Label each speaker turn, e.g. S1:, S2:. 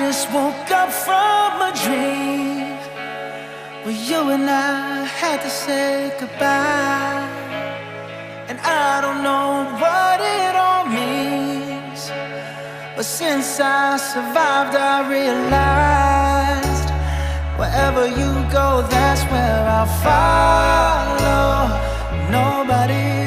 S1: just woke up from a dream where you and I had to say goodbye. And I don't know what it all means, but since I survived I realized wherever you go, that's where I'll follow. Nobody